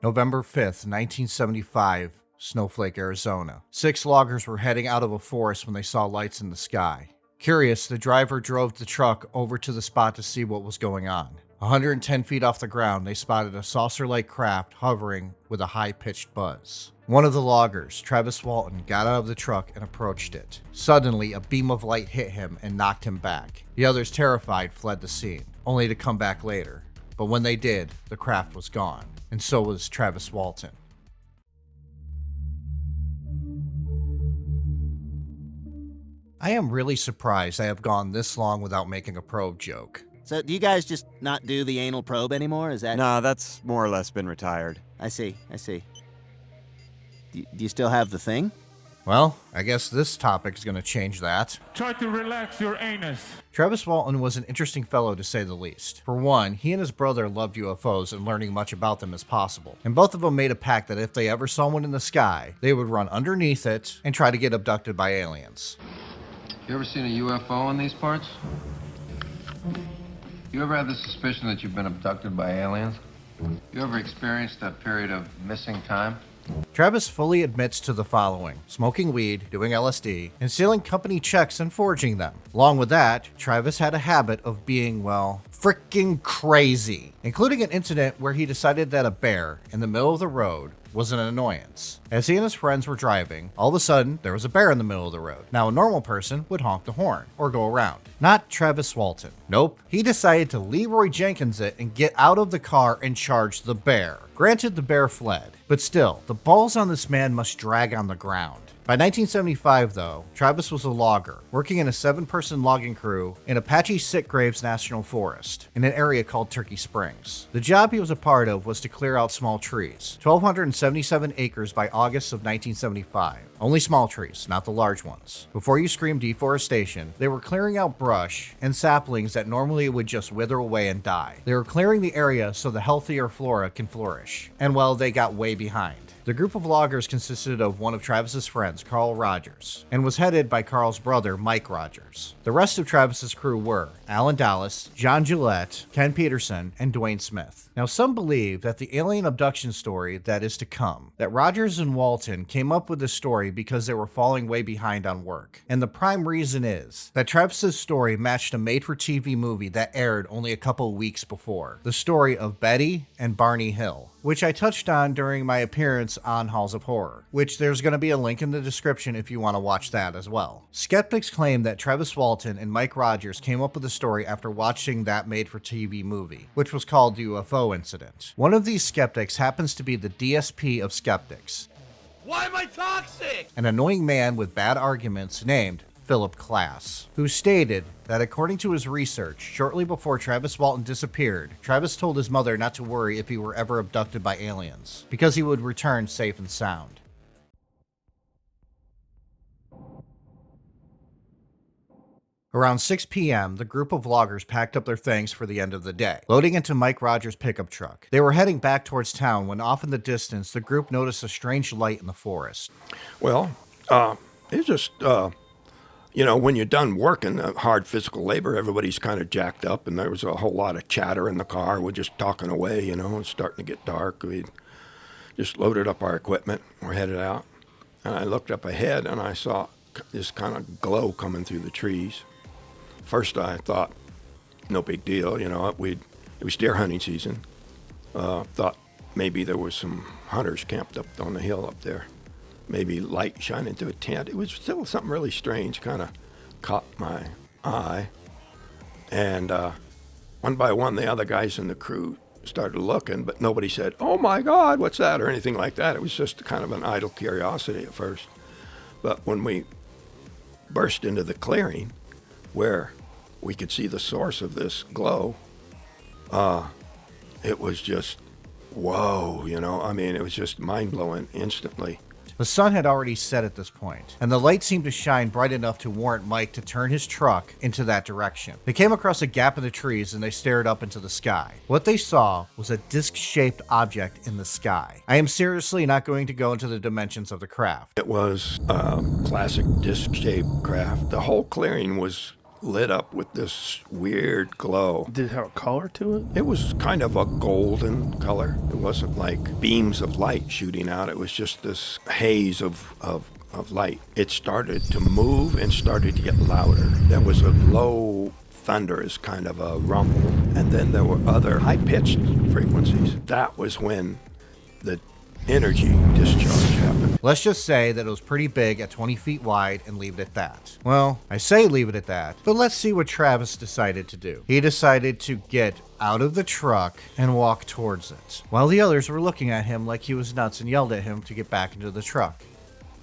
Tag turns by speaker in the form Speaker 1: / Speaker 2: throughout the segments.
Speaker 1: November 5th, 1975, Snowflake, Arizona. 6 loggers were heading out of a forest when they saw lights in the sky. Curious, the driver drove the truck over to the spot to see what was going on. 110 feet off the ground, they spotted a saucer-like craft hovering with a high-pitched buzz. One of the loggers, Travis Walton, got out of the truck and approached it. Suddenly, a beam of light hit him and knocked him back. The others, terrified, fled the scene, only to come back later. But when they did, the craft was gone, and so was Travis Walton. I am really surprised I have gone this long without making a probe joke.
Speaker 2: So do you guys just not do the anal probe anymore? Is that...
Speaker 3: Nah, that's more or less been retired.
Speaker 2: I see. Do you still have the thing?
Speaker 1: Well, I guess this topic is going to change that.
Speaker 4: Try to relax your anus.
Speaker 1: Travis Walton was an interesting fellow to say the least. For one, he and his brother loved UFOs and learning much about them as possible. And both of them made a pact that if they ever saw one in the sky, they would run underneath it and try to get abducted by aliens.
Speaker 5: You ever seen a UFO in these parts? You ever had the suspicion that you've been abducted by aliens? You ever experienced a period of missing time?
Speaker 1: Travis fully admits to the following: smoking weed, doing LSD, and stealing company checks and forging them. Along with that, Travis had a habit of being, well, freaking crazy, including an incident where he decided that a bear in the middle of the road was an annoyance. As he and his friends were driving, all of a sudden, there was a bear in the middle of the road. Now, a normal person would honk the horn or go around. Not Travis Walton. Nope. He decided to Leroy Jenkins it and get out of the car and charge the bear. Granted, the bear fled, but still, the balls on this man must drag on the ground. By 1975, though, Travis was a logger, working in a 7-person logging crew in Apache Sitgraves National Forest, in an area called Turkey Springs. The job he was a part of was to clear out small trees, 1,277 acres by August of 1975. Only small trees, not the large ones. Before you scream deforestation, they were clearing out brush and saplings that normally would just wither away and die. They were clearing the area so the healthier flora can flourish. And well, they got way behind. The group of loggers consisted of one of Travis's friends, Carl Rogers, and was headed by Carl's brother, Mike Rogers. The rest of Travis's crew were Alan Dallas, John Gillette, Ken Peterson, and Dwayne Smith. Now, some believe that the alien abduction story that is to come, that Rogers and Walton came up with this story because they were falling way behind on work. And the prime reason is that Travis's story matched a made-for-TV movie that aired only a couple weeks before, the story of Betty and Barney Hill, which I touched on during my appearance on Halls of Horror, which there's going to be a link in the description if you want to watch that as well. Skeptics claim that Travis Walton and Mike Rogers came up with the story after watching that made-for-TV movie, which was called The UFO Incident. One of these skeptics happens to be the DSP of skeptics.
Speaker 6: Why am I toxic?
Speaker 1: An annoying man with bad arguments named Philip Klass, who stated that according to his research, shortly before Travis Walton disappeared, Travis told his mother not to worry if he were ever abducted by aliens, because he would return safe and sound. Around 6 p.m., the group of loggers packed up their things for the end of the day, loading into Mike Rogers' pickup truck. They were heading back towards town when off in the distance, the group noticed a strange light in the forest.
Speaker 7: Well, it's just, when you're done working, hard physical labor, everybody's kind of jacked up, and there was a whole lot of chatter in the car. We're just talking away, it's starting to get dark. We just loaded up our equipment. We're headed out. And I looked up ahead, and I saw this kind of glow coming through the trees. First, I thought, no big deal, it was deer hunting season. Thought maybe there was some hunters camped up on the hill up there. Maybe light shining through a tent. It was still something really strange, kind of caught my eye. And one by one, the other guys in the crew started looking, but nobody said, "Oh my God, what's that?" or anything like that. It was just kind of an idle curiosity at first. But when we burst into the clearing where we could see the source of this glow, it was just, whoa, it was just mind-blowing instantly.
Speaker 1: The sun had already set at this point, and the light seemed to shine bright enough to warrant Mike to turn his truck into that direction. They came across a gap in the trees and they stared up into the sky. What they saw was a disc-shaped object in the sky. I am seriously not going to go into the dimensions of the craft.
Speaker 7: It was a classic disc-shaped craft. The whole clearing was lit up with this weird glow.
Speaker 8: Did it have a color to it?
Speaker 7: It was kind of a golden color. It wasn't like beams of light shooting out. It was just this haze of light. It started to move and started to get louder. There was a low thunder as kind of a rumble, and then there were other high-pitched frequencies. That was when the energy discharge happened.
Speaker 1: Let's just say that it was pretty big at 20 feet wide and leave it at that. Well, I say leave it at that, but let's see what Travis decided to do. He decided to get out of the truck and walk towards it, while the others were looking at him like he was nuts and yelled at him to get back into the truck.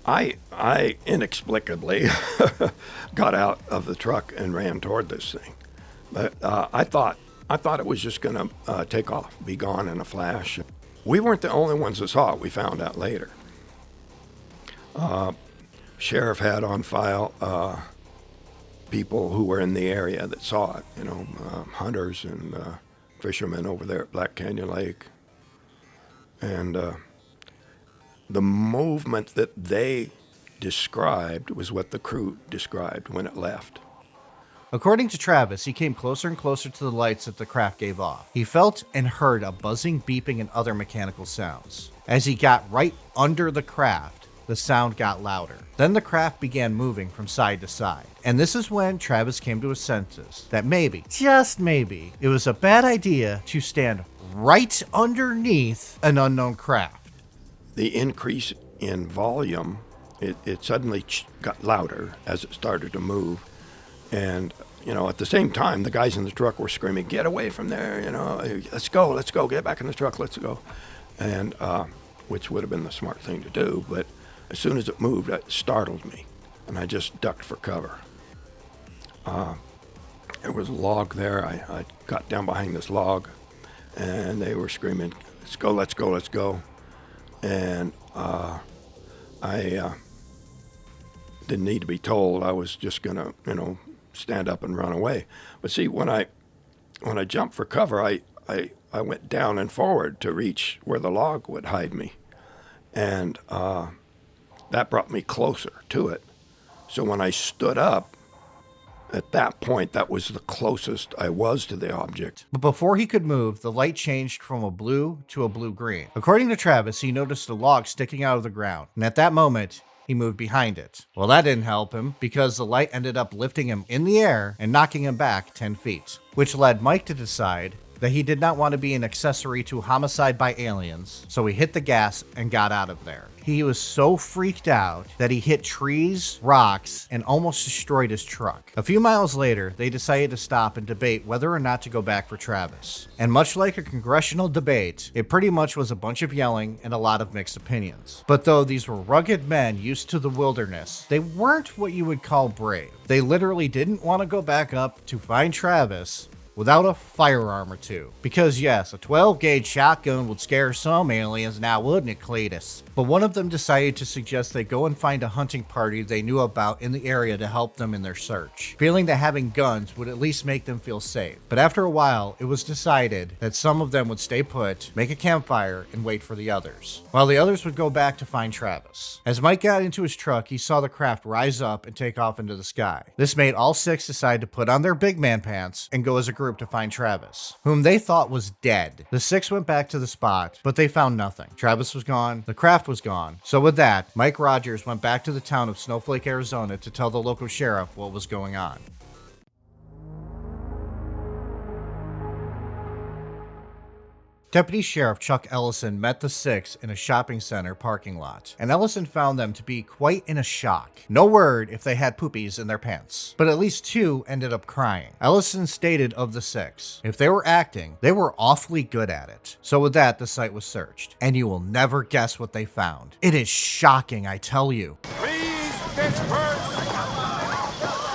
Speaker 7: I inexplicably got out of the truck and ran toward this thing. But I thought it was just going to take off, be gone in a flash. We weren't the only ones that saw it. We found out later. Sheriff had on file people who were in the area that saw it, hunters and fishermen over there at Black Canyon Lake. And the movement that they described was what the crew described when it left.
Speaker 1: According to Travis, he came closer and closer to the lights that the craft gave off. He felt and heard a buzzing, beeping, and other mechanical sounds. As he got right under the craft, the sound got louder. Then the craft began moving from side to side. And this is when Travis came to his senses that maybe, just maybe, it was a bad idea to stand right underneath an unknown craft.
Speaker 7: The increase in volume, it suddenly got louder as it started to move. And, at the same time, the guys in the truck were screaming, "Get away from there, let's go, get back in the truck, let's go." And, which would have been the smart thing to do. But as soon as it moved, it startled me. And I just ducked for cover. There was a log there. I got down behind this log, and they were screaming, "Let's go, let's go, let's go." And I didn't need to be told. I was just going to, stand up and run away. But see, when I jumped for cover, I went down and forward to reach where the log would hide me. And that brought me closer to it. So when I stood up, at that point, that was the closest I was to the object.
Speaker 1: But before he could move, the light changed from a blue to a blue-green. According to Travis, he noticed a log sticking out of the ground, and at that moment, he moved behind it. Well, that didn't help him, because the light ended up lifting him in the air and knocking him back 10 feet, which led Mike to decide that he did not want to be an accessory to homicide by aliens, so he hit the gas and got out of there. He was so freaked out that he hit trees, rocks, and almost destroyed his truck. A few miles later, they decided to stop and debate whether or not to go back for Travis. And much like a congressional debate, it pretty much was a bunch of yelling and a lot of mixed opinions. But though these were rugged men used to the wilderness, they weren't what you would call brave. They literally didn't want to go back up to find Travis without a firearm or two. Because yes, a 12-gauge shotgun would scare some aliens now, wouldn't it, Cletus? But one of them decided to suggest they go and find a hunting party they knew about in the area to help them in their search, feeling that having guns would at least make them feel safe. But after a while, it was decided that some of them would stay put, make a campfire, and wait for the others, while the others would go back to find Travis. As Mike got into his truck, he saw the craft rise up and take off into the sky. This made all six decide to put on their big man pants and go as a group to find Travis, whom they thought was dead. The six went back to the spot, but they found nothing. Travis was gone, the craft was gone. So with that, Mike Rogers went back to the town of Snowflake, Arizona to tell the local sheriff what was going on. Deputy Sheriff Chuck Ellison met the six in a shopping center parking lot, and Ellison found them to be quite in a shock. No word if they had poopies in their pants, but at least two ended up crying. Ellison stated of the six, if they were acting, they were awfully good at it. So with that, the site was searched, and you will never guess what they found. It is shocking, I tell you.
Speaker 6: Please disperse.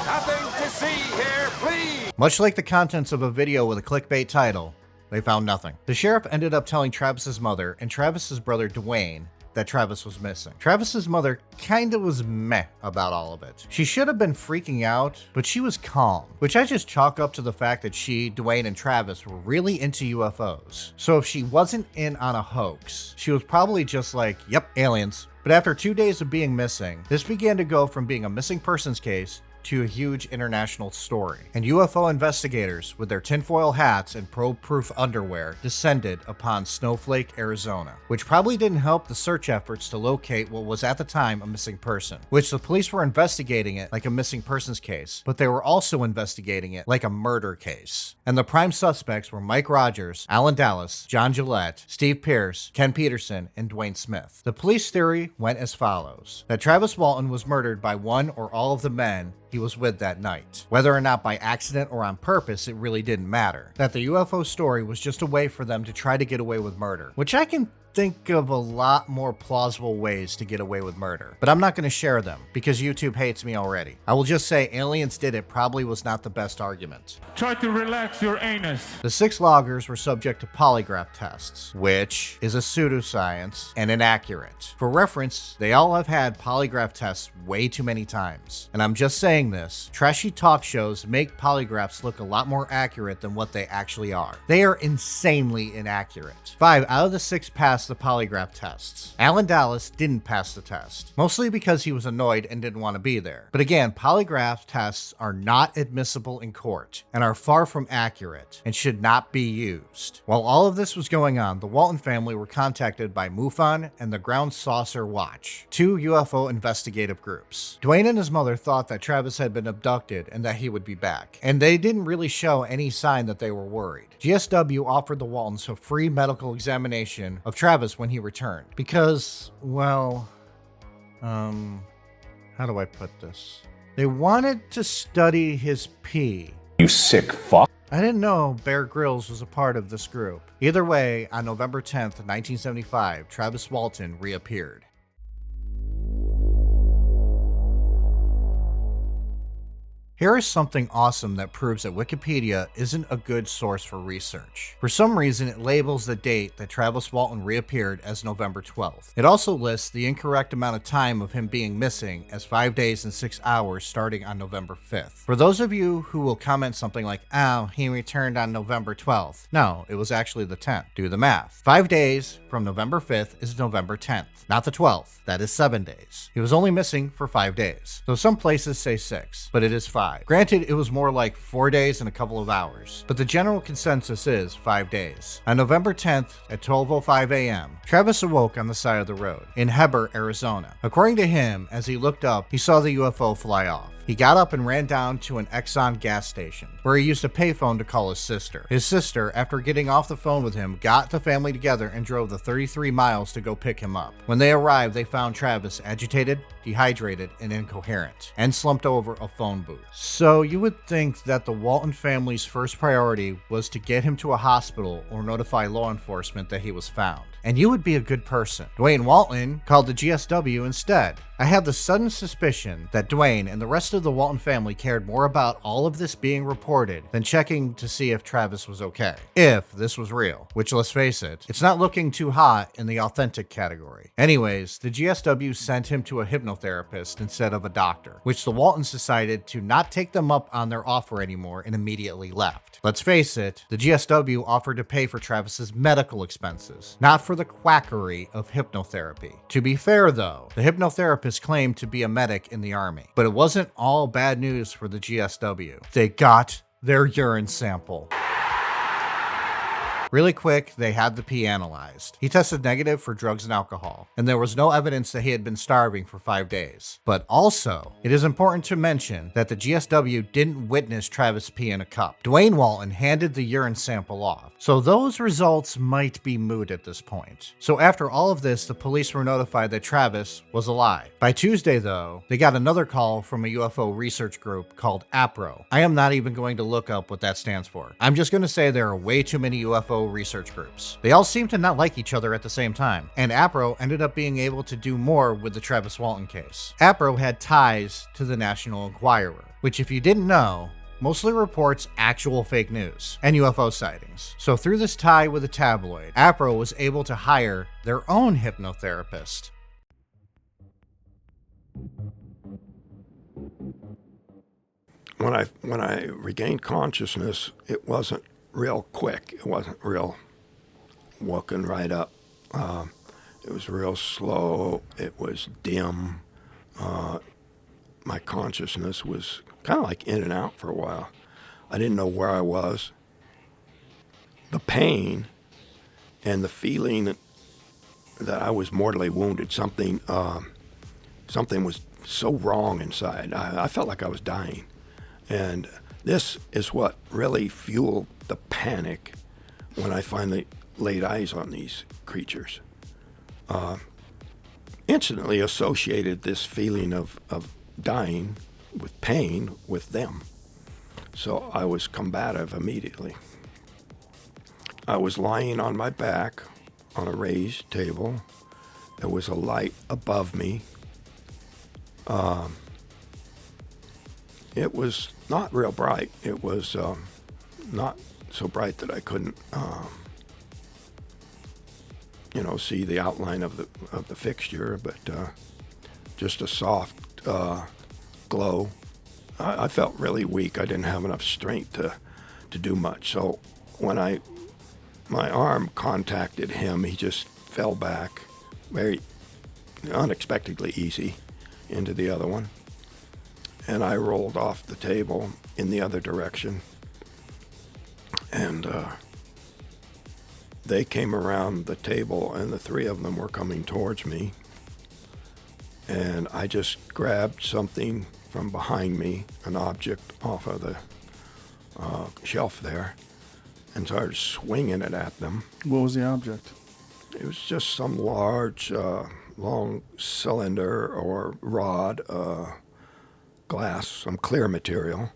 Speaker 6: Nothing to see here, please.
Speaker 1: Much like the contents of a video with a clickbait title, they found nothing. The sheriff ended up telling Travis's mother and Travis's brother Dwayne that Travis was missing. Travis's mother kinda was meh about all of it. She should have been freaking out, but she was calm, which I just chalk up to the fact that she, Dwayne, and Travis were really into UFOs. So if she wasn't in on a hoax, she was probably just like, yep, aliens. But after 2 days of being missing, this began to go from being a missing persons case to a huge international story, and UFO investigators, with their tinfoil hats and probe-proof underwear, descended upon Snowflake, Arizona, which probably didn't help the search efforts to locate what was at the time a missing person, which the police were investigating it like a missing persons case, but they were also investigating it like a murder case. And the prime suspects were Mike Rogers, Alan Dallas, John Gillette, Steve Pierce, Ken Peterson, and Dwayne Smith. The police theory went as follows: that Travis Walton was murdered by one or all of the men he was with that night. Whether or not by accident or on purpose, it really didn't matter. That the UFO story was just a way for them to try to get away with murder, which I can think of a lot more plausible ways to get away with murder, but I'm not going to share them because YouTube hates me already. I will just say aliens did it probably was not the best argument.
Speaker 4: Try to relax your anus.
Speaker 1: The 6 loggers were subject to polygraph tests, which is a pseudoscience and inaccurate. For reference, they all have had polygraph tests way too many times. And I'm just saying this, trashy talk shows make polygraphs look a lot more accurate than what they actually are. They are insanely inaccurate. 5 out of the 6 passed the polygraph tests. Alan Dallas didn't pass the test, mostly because he was annoyed and didn't want to be there. But again, polygraph tests are not admissible in court and are far from accurate and should not be used. While all of this was going on, the Walton family were contacted by MUFON and the Ground Saucer Watch, 2 UFO investigative groups. Dwayne and his mother thought that Travis had been abducted and that he would be back, and they didn't really show any sign that they were worried. GSW offered the Waltons a free medical examination of Travis when he returned because, well, how do I put this? They wanted to study his pee.
Speaker 8: You sick fuck.
Speaker 1: I didn't know Bear Grylls was a part of this group. Either way, on November 10th, 1975, Travis Walton reappeared. Here is something awesome that proves that Wikipedia isn't a good source for research. For some reason, it labels the date that Travis Walton reappeared as November 12th. It also lists the incorrect amount of time of him being missing as 5 days and 6 hours starting on November 5th. For those of you who will comment something like, "Oh, he returned on November 12th." No, it was actually the 10th. Do the math. 5 days from November 5th is November 10th, not the 12th. That is 7 days. He was only missing for 5 days. So some places say 6, but it is 5. Granted, it was more like 4 days and a couple of hours, but the general consensus is 5 days. On November 10th at 12:05 a.m., Travis awoke on the side of the road in Heber, Arizona. According to him, as he looked up, he saw the UFO fly off. He got up and ran down to an Exxon gas station, where he used a payphone to call his sister. His sister, after getting off the phone with him, got the family together and drove the 33 miles to go pick him up. When they arrived, they found Travis agitated, dehydrated, and incoherent, and slumped over a phone booth. So you would think that the Walton family's first priority was to get him to a hospital or notify law enforcement that he was found. And you would be a good person. Dwayne Walton called the GSW instead. I have the sudden suspicion that Dwayne and the rest of the Walton family cared more about all of this being reported than checking to see if Travis was okay. If this was real, which, let's face it, it's not looking too hot in the authentic category. Anyways, the GSW sent him to a hypnotherapist instead of a doctor, which the Waltons decided to not take them up on their offer anymore and immediately left. Let's face it, the GSW offered to pay for Travis's medical expenses, not for the quackery of hypnotherapy. To be fair though, the hypnotherapist claimed to be a medic in the army, but it wasn't all bad news for the GSW. They got their urine sample. Really quick, they had the pee analyzed. He tested negative for drugs and alcohol, and there was no evidence that he had been starving for 5 days. But also, it is important to mention that the GSW didn't witness Travis pee in a cup. Dwayne Walton handed the urine sample off, so those results might be moot at this point. So after all of this, the police were notified that Travis was alive. By Tuesday, though, they got another call from a UFO research group called APRO. I am not even going to look up what that stands for. I'm just going to say there are way too many UFO research groups. They all seem to not like each other at the same time, and APRO ended up being able to do more with the Travis Walton case. APRO had ties to the National Enquirer, which, if you didn't know, mostly reports actual fake news and UFO sightings. So through this tie with the tabloid, APRO was able to hire their own hypnotherapist.
Speaker 7: When I regained consciousness, it wasn't real quick. It wasn't real walking right up. It was real slow. It was dim. My consciousness was kind of like in and out for a while. I didn't know where I was. The pain and the feeling that I was mortally wounded, something was so wrong inside. I felt like I was dying. And this is what really fueled the panic when I finally laid eyes on these creatures. Instantly associated this feeling of dying with pain with them. So I was combative immediately. I was lying on my back on a raised table. There was a light above me. It was not real bright. It was not so bright that I couldn't, see the outline of the fixture, but just a soft glow. I felt really weak. I didn't have enough strength to do much. So when my arm contacted him, he just fell back very unexpectedly easy into the other one. And I rolled off the table in the other direction. And they came around the table, and the three of them were coming towards me. And I just grabbed something from behind me, an object off of the shelf there, and started swinging it at them.
Speaker 8: What was the object?
Speaker 7: It was just some large, long cylinder or rod, glass, some clear material.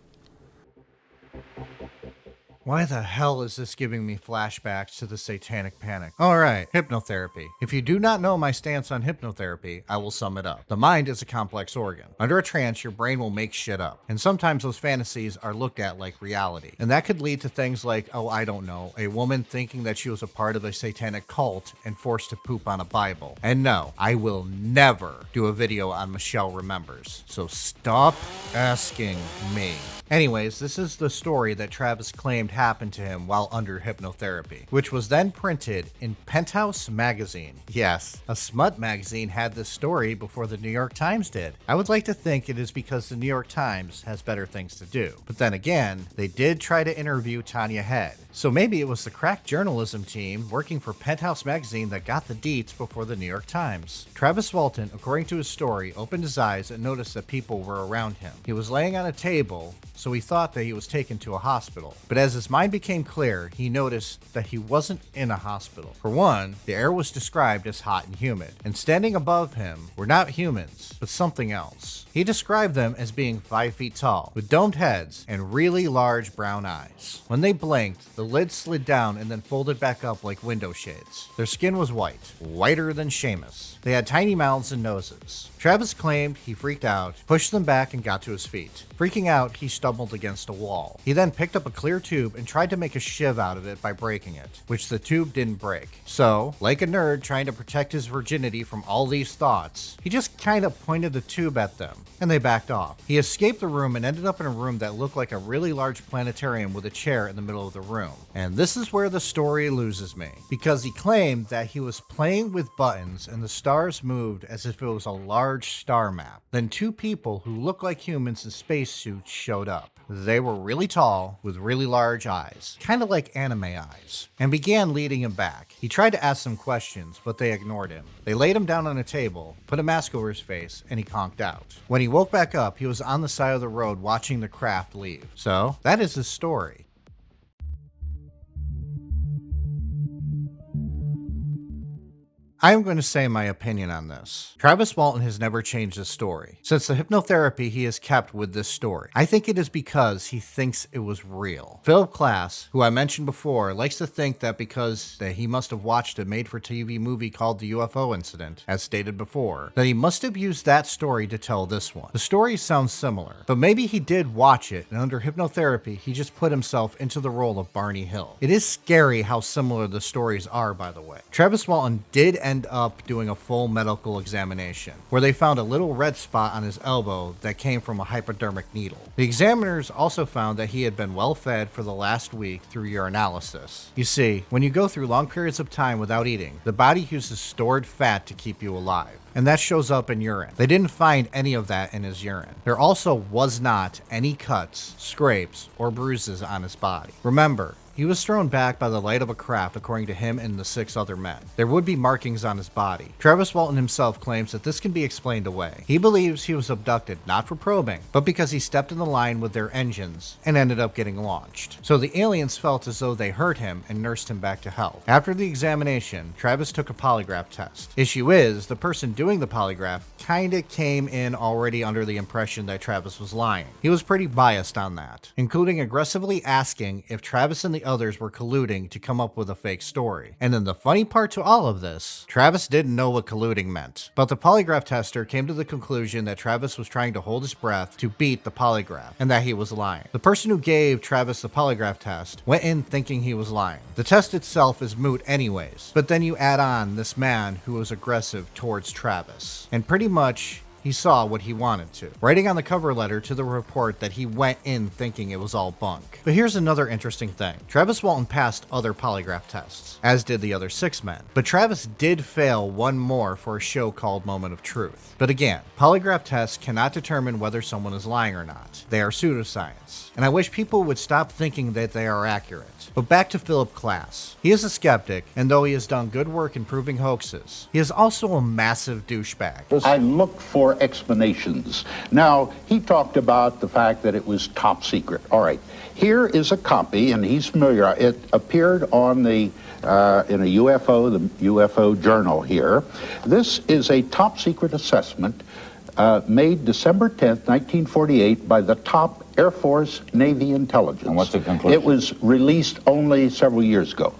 Speaker 1: Why the hell is this giving me flashbacks to the satanic panic? Alright, hypnotherapy. If you do not know my stance on hypnotherapy, I will sum it up. The mind is a complex organ. Under a trance, your brain will make shit up. And sometimes those fantasies are looked at like reality. And that could lead to things like, a woman thinking that she was a part of a satanic cult and forced to poop on a Bible. And no, I will never do a video on Michelle Remembers. So stop asking me. Anyways, this is the story that Travis claimed happened to him while under hypnotherapy, which was then printed in Penthouse magazine. Yes, a smut magazine had this story before the New York Times did. I would like to think it is because the New York Times has better things to do. But then again, they did try to interview Tanya Head. So maybe it was the crack journalism team working for Penthouse magazine that got the deets before the New York Times. Travis Walton, according to his story, opened his eyes and noticed that people were around him. He was laying on a table, so he thought that he was taken to a hospital. But as his mind became clear, he noticed that he wasn't in a hospital. For one, the air was described as hot and humid, and standing above him were not humans, but something else. He described them as being 5 feet tall, with domed heads and really large brown eyes. When they blinked, the lids slid down and then folded back up like window shades. Their skin was white, whiter than Seamus. They had tiny mouths and noses. Travis claimed he freaked out, pushed them back, and got to his feet. Freaking out, he stumbled against a wall. He then picked up a clear tube and tried to make a shiv out of it by breaking it, which the tube didn't break. So, like a nerd trying to protect his virginity from all these thoughts, he just kind of pointed the tube at them, and they backed off. He escaped the room and ended up in a room that looked like a really large planetarium with a chair in the middle of the room. And this is where the story loses me, because he claimed that he was playing with buttons and the stars moved as if it was a large star map. Then two people who looked like humans in spacesuits showed up. They were really tall, with really large eyes, kind of like anime eyes, and began leading him back. He tried to ask them questions, but they ignored him. They laid him down on a table, put a mask over his face, and he conked out. When he woke back up, he was on the side of the road watching the craft leave. So, that is his story. I am going to say my opinion on this. Travis Walton has never changed his story. Since the hypnotherapy he has kept with this story, I think it is because he thinks it was real. Philip Klass, who I mentioned before, likes to think that because that he must have watched a made-for-TV movie called The UFO Incident, as stated before, that he must have used that story to tell this one. The stories sound similar, but maybe he did watch it, and under hypnotherapy, he just put himself into the role of Barney Hill. It is scary how similar the stories are, by the way. Travis Walton did end end up doing a full medical examination, where they found a little red spot on his elbow that came from a hypodermic needle. The examiners also found that he had been well fed for the last week through urinalysis. You see, when you go through long periods of time without eating, the body uses stored fat to keep you alive, and that shows up in urine. They didn't find any of that in his urine. There also was not any cuts, scrapes, or bruises on his body. Remember, he was thrown back by the light of a craft according to him and the 6 other men. There would be markings on his body. Travis Walton himself claims that this can be explained away. He believes he was abducted not for probing, but because he stepped in the line with their engines and ended up getting launched. So the aliens felt as though they hurt him and nursed him back to health. After the examination, Travis took a polygraph test. Issue is, the person doing the polygraph kinda came in already under the impression that Travis was lying. He was pretty biased on that, including aggressively asking if Travis and the others were colluding to come up with a fake story. And then the funny part to all of this, Travis didn't know what colluding meant, but the polygraph tester came to the conclusion that Travis was trying to hold his breath to beat the polygraph, and that he was lying. The person who gave Travis the polygraph test went in thinking he was lying. The test itself is moot anyways, but then you add on this man who was aggressive towards Travis, and pretty much he saw what he wanted to, writing on the cover letter to the report that he went in thinking it was all bunk. But here's another interesting thing. Travis Walton passed other polygraph tests, as did the other 6 men. But Travis did fail one more for a show called Moment of Truth. But again, polygraph tests cannot determine whether someone is lying or not. They are pseudoscience. And I wish people would stop thinking that they are accurate. But back to Philip Klass. He is a skeptic, and though he has done good work in proving hoaxes, he is also a massive douchebag.
Speaker 8: I looked for explanations. Now, he talked about the fact that it was top secret. All right, here is a copy, and he's familiar. It appeared on the in a UFO, the UFO Journal here. This is a top secret assessment made December 10th, 1948 by the top Air Force Navy intelligence.
Speaker 9: And what's the conclusion?
Speaker 8: It was released only several years ago.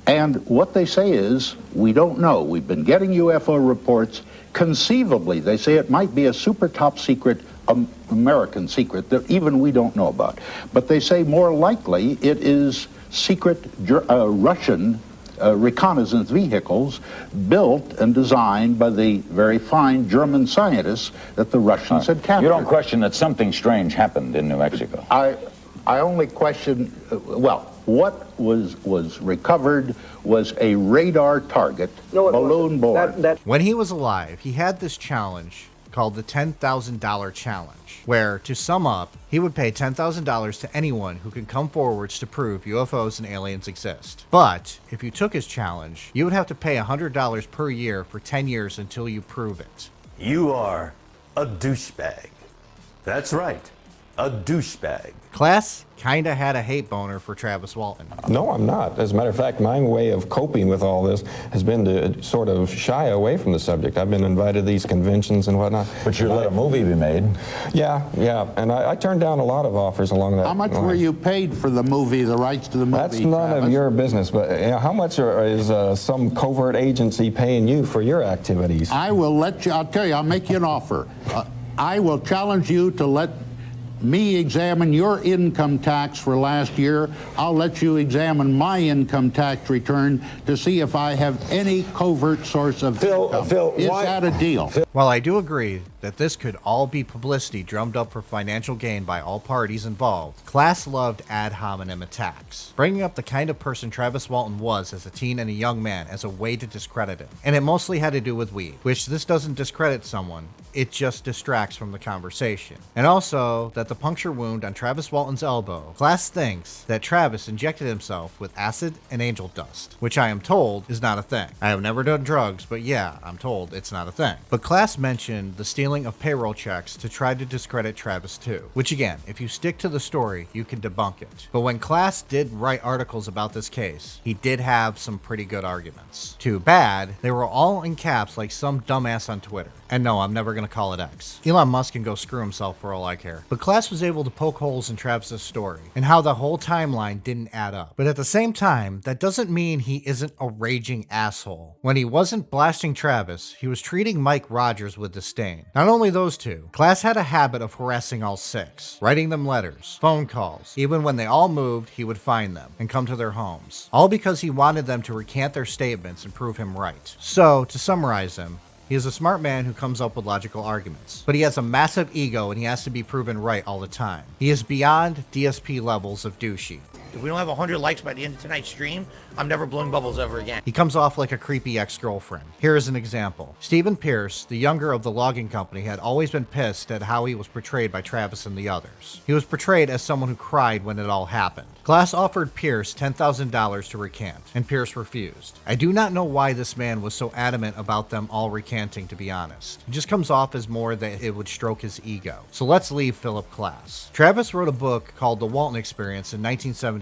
Speaker 8: And what they say is, we don't know. We've been getting UFO reports. Conceivably, they say it might be a super top secret American secret that even we don't know about. But they say more likely it is secret Russian reconnaissance vehicles built and designed by the very fine German scientists that the Russians had captured.
Speaker 9: You don't question that something strange happened in New Mexico?
Speaker 8: I only question, well, what was recovered was a radar target, balloon board.
Speaker 1: When he was alive, he had this challenge called the $10,000 challenge, where, to sum up, he would pay $10,000 to anyone who can come forwards to prove UFOs and aliens exist. But if you took his challenge, you would have to pay $100 per year for 10 years until you prove it.
Speaker 10: You are a douchebag. That's right, a douchebag.
Speaker 1: Klass kinda had a hate boner for Travis Walton.
Speaker 11: No, I'm not. As a matter of fact, my way of coping with all this has been to sort of shy away from the subject. I've been invited to these conventions and whatnot.
Speaker 9: But you let a movie be made.
Speaker 11: Yeah. And I turned down a lot of offers along that line.
Speaker 8: How much were you paid for the movie, the rights to the movie?
Speaker 11: That's none of your business, but how much is some covert agency paying you for your activities?
Speaker 8: I'll tell you, I'll make you an offer. I will challenge you to let me examine your income tax for last year. I'll let you examine my income tax return to see if I have any covert source of income.
Speaker 11: Phil,
Speaker 8: is that a deal?
Speaker 1: While I do agree that this could all be publicity drummed up for financial gain by all parties involved, Klass loved ad hominem attacks, bringing up the kind of person Travis Walton was as a teen and a young man as a way to discredit him. And it mostly had to do with weed, which this doesn't discredit someone, it just distracts from the conversation. And also that the puncture wound on Travis Walton's elbow, Klass thinks that Travis injected himself with acid and angel dust, which I am told is not a thing. I have never done drugs, but yeah, I'm told it's not a thing. But Klass mentioned the stealing of payroll checks to try to discredit Travis too, which again, if you stick to the story, you can debunk it. But when Klass did write articles about this case, he did have some pretty good arguments. Too bad, they were all in caps like some dumbass on Twitter. And no, I'm never going gonna call it X. Elon Musk can go screw himself for all I care. But Class was able to poke holes in Travis's story and how the whole timeline didn't add up. But at the same time, that doesn't mean he isn't a raging asshole. When he wasn't blasting Travis, he was treating Mike Rogers with disdain. Not only those two, Class had a habit of harassing all six, writing them letters, phone calls. Even when they all moved, he would find them and come to their homes. All because he wanted them to recant their statements and prove him right. So, to summarize him, he is a smart man who comes up with logical arguments, but he has a massive ego and he has to be proven right all the time. He is beyond DSP levels of douchey.
Speaker 12: If we don't have 100 likes by the end of tonight's stream, I'm never blowing bubbles ever again.
Speaker 1: He comes off like a creepy ex-girlfriend. Here is an example. Stephen Pierce, the younger of the logging company, had always been pissed at how he was portrayed by Travis and the others. He was portrayed as someone who cried when it all happened. Glass offered Pierce $10,000 to recant, and Pierce refused. I do not know why this man was so adamant about them all recanting, to be honest. It just comes off as more that it would stroke his ego. So let's leave Philip Glass. Travis wrote a book called The Walton Experience in 1978.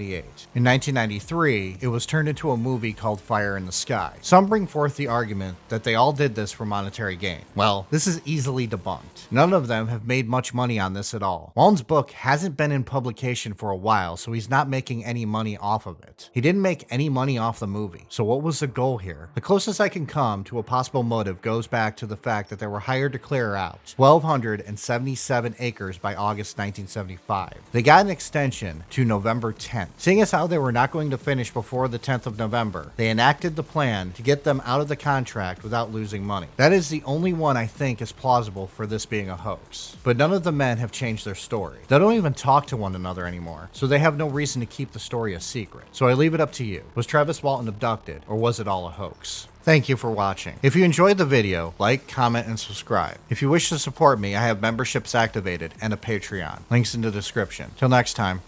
Speaker 1: In 1993, it was turned into a movie called Fire in the Sky. Some bring forth the argument that they all did this for monetary gain. Well, this is easily debunked. None of them have made much money on this at all. Walton's book hasn't been in publication for a while, so he's not making any money off of it. He didn't make any money off the movie. So what was the goal here? The closest I can come to a possible motive goes back to the fact that they were hired to clear out 1,277 acres by August 1975. They got an extension to November 10th. Seeing as how they were not going to finish before the 10th of November, they enacted the plan to get them out of the contract without losing money. That is the only one I think is plausible for this being a hoax. But none of the men have changed their story. They don't even talk to one another anymore, so they have no reason to keep the story a secret. So I leave it up to you. Was Travis Walton abducted, or was it all a hoax? Thank you for watching. If you enjoyed the video, like, comment, and subscribe. If you wish to support me, I have memberships activated and a Patreon. Links in the description. Till next time.